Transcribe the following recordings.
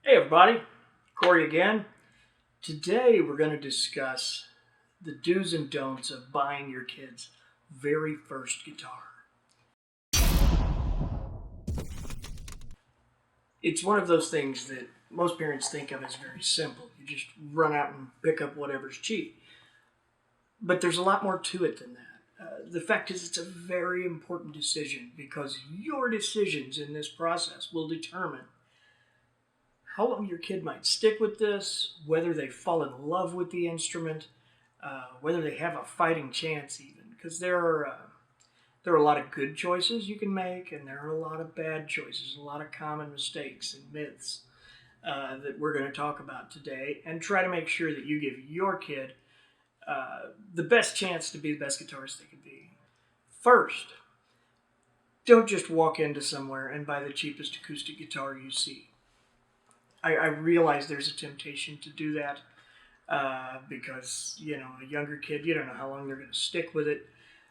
Hey everybody, Corey again. Today we're going to discuss the do's and don'ts of buying your kid's very first guitar. It's one of those things that most parents think of as very simple. You just run out and pick up whatever's cheap. But there's a lot more to it than that. The fact is, it's a very important decision because your decisions in this process will determine how long your kid might stick with this, whether they fall in love with the instrument, whether they have a fighting chance even. Because there are a lot of good choices you can make, and there are a lot of bad choices, a lot of common mistakes and myths that we're going to talk about today, and try to make sure that you give your kid the best chance to be the best guitarist they can be. First, don't just walk into somewhere and buy the cheapest acoustic guitar you see. I realize there's a temptation to do that because, a younger kid, you don't know how long they're going to stick with it.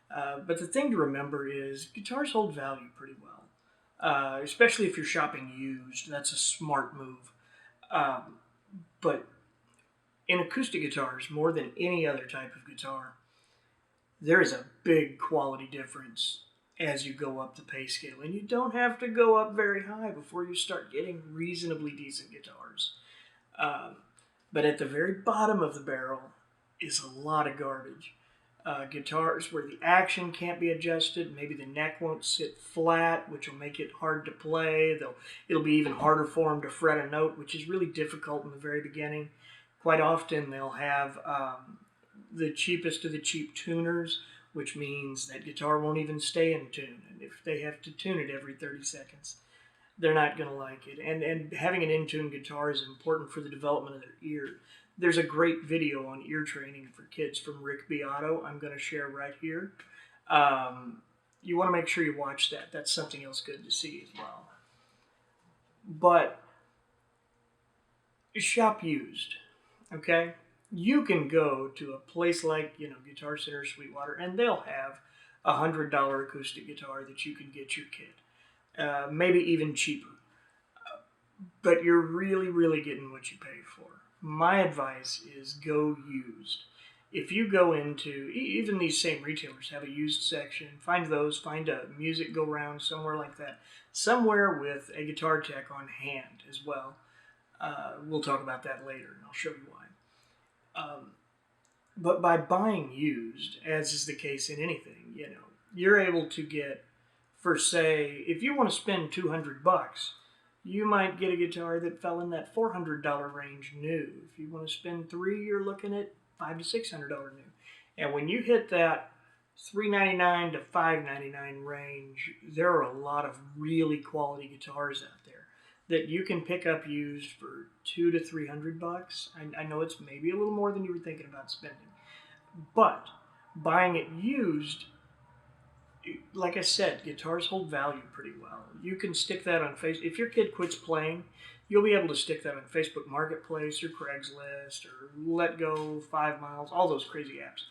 But the thing to remember is guitars hold value pretty well, especially if you're shopping used. That's a smart move. But in acoustic guitars, more than any other type of guitar, there is a big quality difference as you go up the pay scale. And you don't have to go up very high before you start getting reasonably decent guitars. But at the very bottom of the barrel is a lot of garbage. Guitars where the action can't be adjusted, maybe the neck won't sit flat, which will make it hard to play. It'll be even harder for them to fret a note, which is really difficult in the very beginning. Quite often they'll have the cheapest of the cheap tuners, which means that guitar won't even stay in tune. And if they have to tune it every 30 seconds, they're not going to like it. And having an in-tune guitar is important for the development of their ear. There's a great video on ear training for kids from Rick Beato I'm going to share right here. You want to make sure you watch that. That's something else good to see as well. But shop used, okay? You can go to a place like, Guitar Center Sweetwater, and they'll have a $100 acoustic guitar that you can get your kid. Maybe even cheaper. But you're really, really getting what you pay for. My advice is go used. If you go into, even these same retailers have a used section, find a music go round somewhere like that. Somewhere with a guitar tech on hand as well. We'll talk about that later, and I'll show you why. But by buying used, as is the case in anything, you're able to get, for say, if you want to spend $200, you might get a guitar that fell in that $400 range new. If you want to spend $300, you're looking at $500 to $600 new. And when you hit that $399 to $599 range, there are a lot of really quality guitars out there that you can pick up used for $200 to $300. I know it's maybe a little more than you were thinking about spending, but buying it used, like I said, guitars hold value pretty well. You can stick that on Facebook. If your kid quits playing, you'll be able to stick that on Facebook Marketplace or Craigslist or Let Go, 5 Miles, all those crazy apps,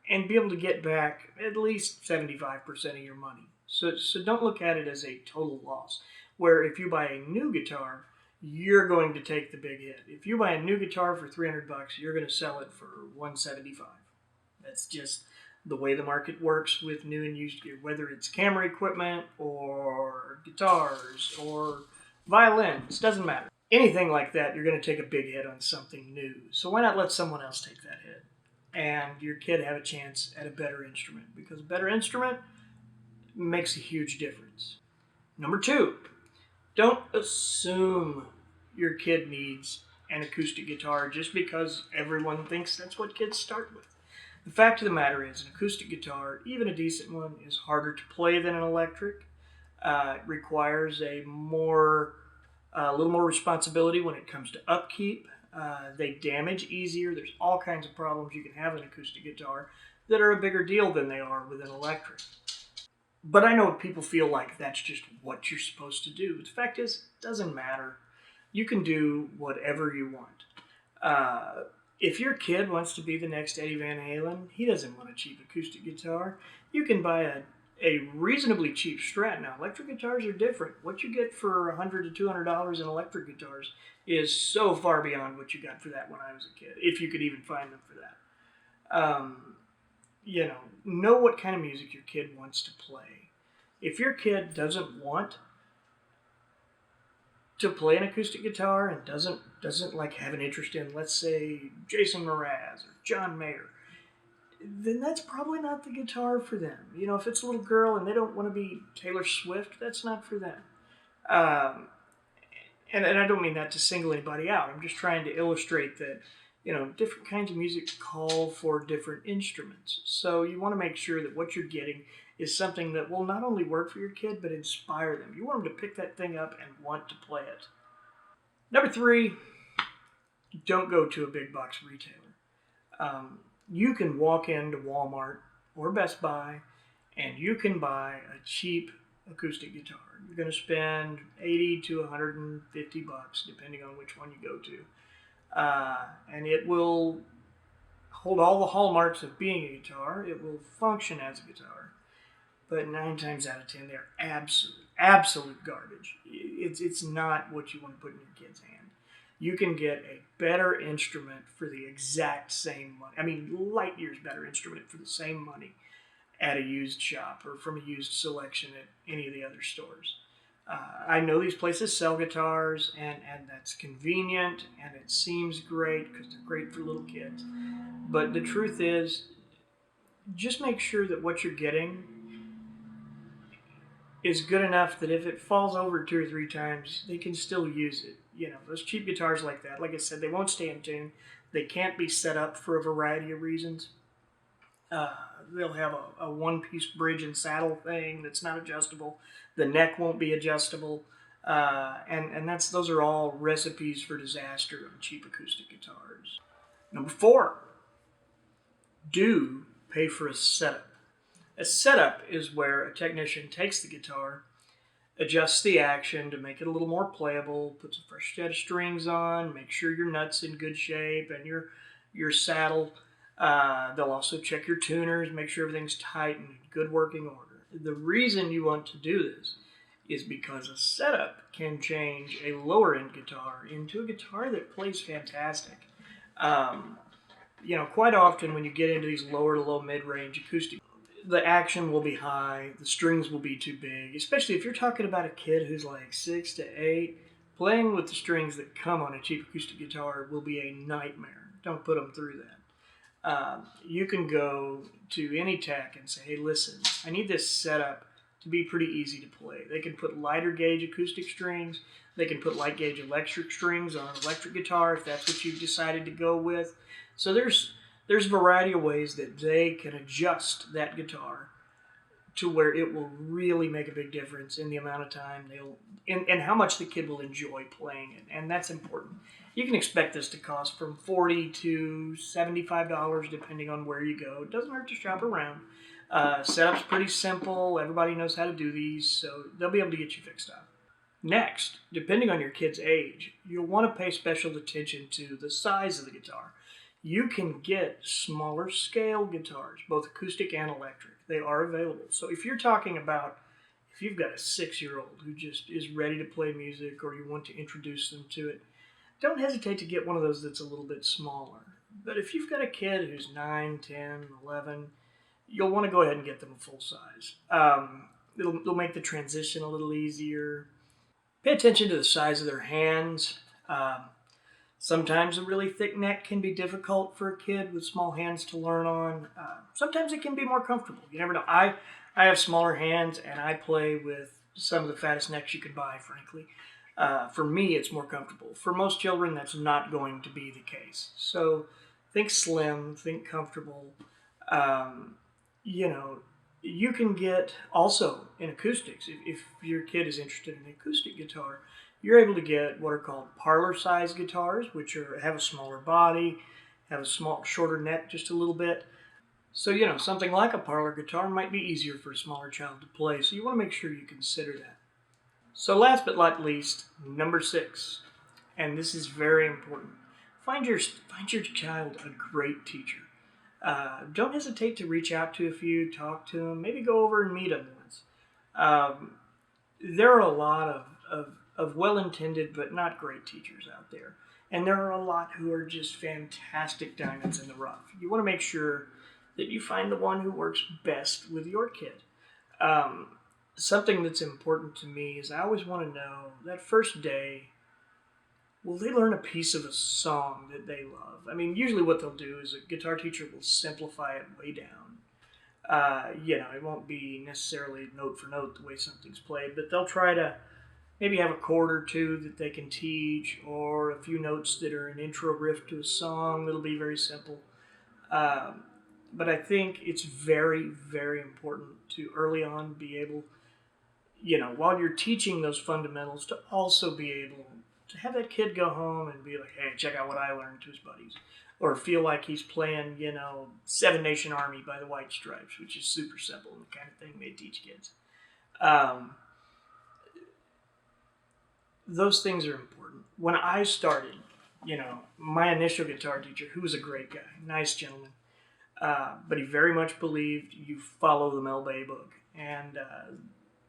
and be able to get back at least 75% of your money. So don't look at it as a total loss, where if you buy a new guitar, you're going to take the big hit. If you buy a new guitar for $300, you're going to sell it for $175. That's just the way the market works with new and used gear, whether it's camera equipment or guitars or violins, doesn't matter. Anything like that, you're going to take a big hit on something new. So why not let someone else take that hit and your kid have a chance at a better instrument? Because a better instrument makes a huge difference. Number 2, don't assume your kid needs an acoustic guitar just because everyone thinks that's what kids start with. The fact of the matter is, an acoustic guitar, even a decent one, is harder to play than an electric. It requires a little more responsibility when it comes to upkeep. They damage easier. There's all kinds of problems you can have with an acoustic guitar that are a bigger deal than they are with an electric. But I know people feel like that's just what you're supposed to do. But the fact is, it doesn't matter. You can do whatever you want. If your kid wants to be the next Eddie Van Halen, he doesn't want a cheap acoustic guitar. You can buy a reasonably cheap Strat. Now, electric guitars are different. What you get for $100 to $200 in electric guitars is so far beyond what you got for that when I was a kid, if you could even find them for that. Know what kind of music your kid wants to play. If your kid doesn't want to play an acoustic guitar and doesn't like have an interest in, let's say, Jason Mraz or John Mayer, then that's probably not the guitar for them. If it's a little girl and they don't want to be Taylor Swift, that's not for them. Um, and I don't mean that to single anybody out. I'm just trying to illustrate that, different kinds of music call for different instruments. So you want to make sure that what you're getting is something that will not only work for your kid, but inspire them. You want them to pick that thing up and want to play it. Number 3, don't go to a big box retailer. You can walk into Walmart or Best Buy and you can buy a cheap acoustic guitar. You're going to spend $80 to $150 depending on which one you go to. And it will hold all the hallmarks of being a guitar. It will function as a guitar. But 9 times out of 10, they're absolute garbage. It's not what you want to put in your kid's hand. You can get a better instrument for the exact same money. I mean, light years better instrument for the same money at a used shop or from a used selection at any of the other stores. I know these places sell guitars, and that's convenient, and it seems great because they're great for little kids. But the truth is, just make sure that what you're getting is good enough that if it falls over 2 or 3 times, they can still use it. Those cheap guitars like that, like I said, they won't stay in tune. They can't be set up for a variety of reasons. They'll have a one-piece bridge and saddle thing that's not adjustable. The neck won't be adjustable. And those are all recipes for disaster on cheap acoustic guitars. Number 4, do pay for a setup. A setup is where a technician takes the guitar, adjusts the action to make it a little more playable, puts a fresh set of strings on, make sure your nut's in good shape and your saddle. They'll also check your tuners, make sure everything's tight and in good working order. The reason you want to do this is because a setup can change a lower end guitar into a guitar that plays fantastic. Quite often when you get into these lower to low mid-range acoustic, the action will be high, the strings will be too big, especially if you're talking about a kid who's like 6 to 8. Playing with the strings that come on a cheap acoustic guitar will be a nightmare. Don't put them through that. You can go to any tech and say, hey, listen, I need this setup to be pretty easy to play. They can put lighter gauge acoustic strings. They can put light gauge electric strings on an electric guitar if that's what you've decided to go with. So there's a variety of ways that they can adjust that guitar to where it will really make a big difference in the amount of time and how much the kid will enjoy playing it. And that's important. You can expect this to cost from $40 to $75 depending on where you go. It doesn't hurt to shop around. Setup's pretty simple. Everybody knows how to do these, so they'll be able to get you fixed up. Next, depending on your kid's age, you'll want to pay special attention to the size of the guitar. You can get smaller scale guitars, both acoustic and electric. They are available. So if you've got a 6-year-old who just is ready to play music or you want to introduce them to it, don't hesitate to get one of those that's a little bit smaller. But if you've got a kid who's 9, 10, 11, you'll want to go ahead and get them a full size. It'll make the transition a little easier. Pay attention to the size of their hands. Sometimes a really thick neck can be difficult for a kid with small hands to learn on. Sometimes it can be more comfortable. You never know. I have smaller hands and I play with some of the fattest necks you could buy, frankly. For me, it's more comfortable. For most children, that's not going to be the case. So think slim, think comfortable. You can get also in acoustics, if your kid is interested in an acoustic guitar, you're able to get what are called parlor size guitars, which have a smaller body, have a shorter neck just a little bit. So, something like a parlor guitar might be easier for a smaller child to play. So you want to make sure you consider that. So last but not least, number 6, and this is very important. Find your child a great teacher. don't hesitate to reach out to a few, talk to them, maybe go over and meet them once. Um, there are a lot of well-intended but not great teachers out there. And there are a lot who are just fantastic diamonds in the rough. You want to make sure that you find the one who works best with your kid. Um, Something that's important to me is I always want to know that first day, will they learn a piece of a song that they love? I mean, usually what they'll do is a guitar teacher will simplify it way down. It won't be necessarily note for note the way something's played, but they'll try to maybe have a chord or two that they can teach, or a few notes that are an intro riff to a song that'll be very simple. Um, but I think it's very, very important to early on be able, while you're teaching those fundamentals, to also be able to have that kid go home and be like, hey, check out what I learned, to his buddies. Or feel like he's playing, Seven Nation Army by the White Stripes, which is super simple and the kind of thing they teach kids. Um, those things are important. When I started, my initial guitar teacher, who was a great guy, nice gentleman, but he very much believed you follow the Mel Bay book. And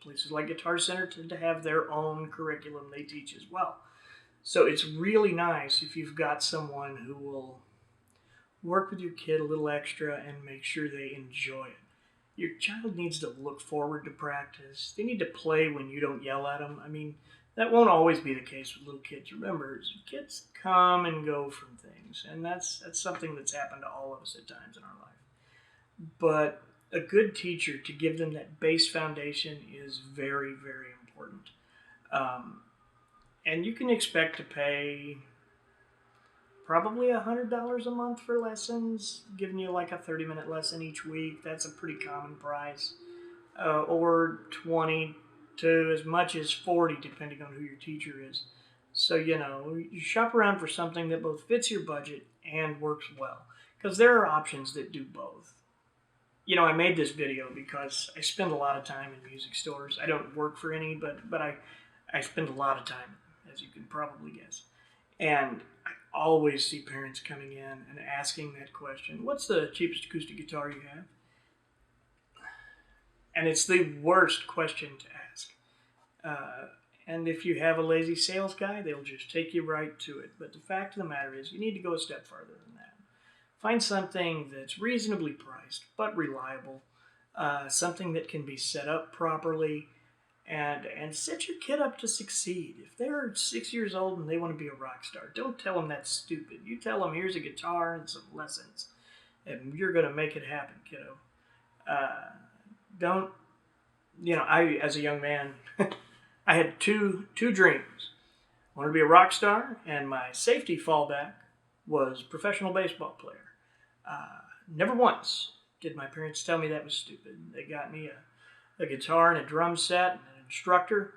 places like Guitar Center tend to have their own curriculum they teach as well. So it's really nice if you've got someone who will work with your kid a little extra and make sure they enjoy it. Your child needs to look forward to practice. They need to play when you don't yell at them. I mean, that won't always be the case with little kids. Remember, kids come and go from things, and that's something that's happened to all of us at times in our life. But a good teacher, to give them that base foundation, is very, very important. And you can expect to pay probably $100 a month for lessons, giving you like a 30-minute lesson each week. That's a pretty common price. Or 20 to as much as 40, depending on who your teacher is. So, you shop around for something that both fits your budget and works well. Because there are options that do both. I made this video because I spend a lot of time in music stores. I don't work for any, but I spend a lot of time, as you can probably guess. And I always see parents coming in and asking that question, what's the cheapest acoustic guitar you have? And it's the worst question to ask. And if you have a lazy sales guy, they'll just take you right to it. But the fact of the matter is, you need to go a step farther than that. Find something that's reasonably priced, but reliable. Something that can be set up properly. And set your kid up to succeed. If they're 6 years old and they want to be a rock star, don't tell them that's stupid. You tell them, here's a guitar and some lessons, and you're going to make it happen, kiddo. I, as a young man, I had two dreams. I wanted to be a rock star, and my safety fallback was professional baseball player. Never once did my parents tell me that was stupid. They got me a guitar and a drum set and an instructor,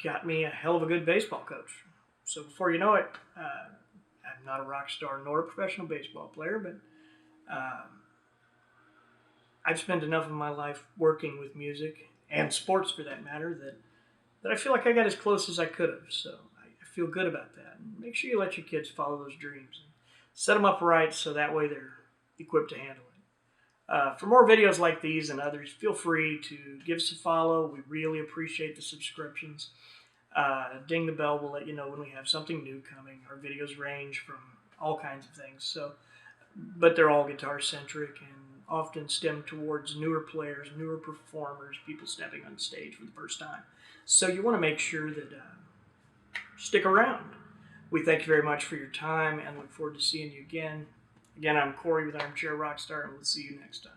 got me a hell of a good baseball coach. So before you know it, I'm not a rock star nor a professional baseball player, but I've spent enough of my life working with music and sports, for that matter, that I feel like I got as close as I could have. So I feel good about that. And make sure you let your kids follow those dreams. And set them up right so that way they're equipped to handle it. For more videos like these and others, feel free to give us a follow. We really appreciate the subscriptions. Ding the bell will let you know when we have something new coming. Our videos range from all kinds of things, but they're all guitar-centric and often stem towards newer players, newer performers, people stepping on stage for the first time. So you want to make sure that stick around. We thank you very much for your time and look forward to seeing you again. Again, I'm Corey with Armchair Rockstar, and we'll see you next time.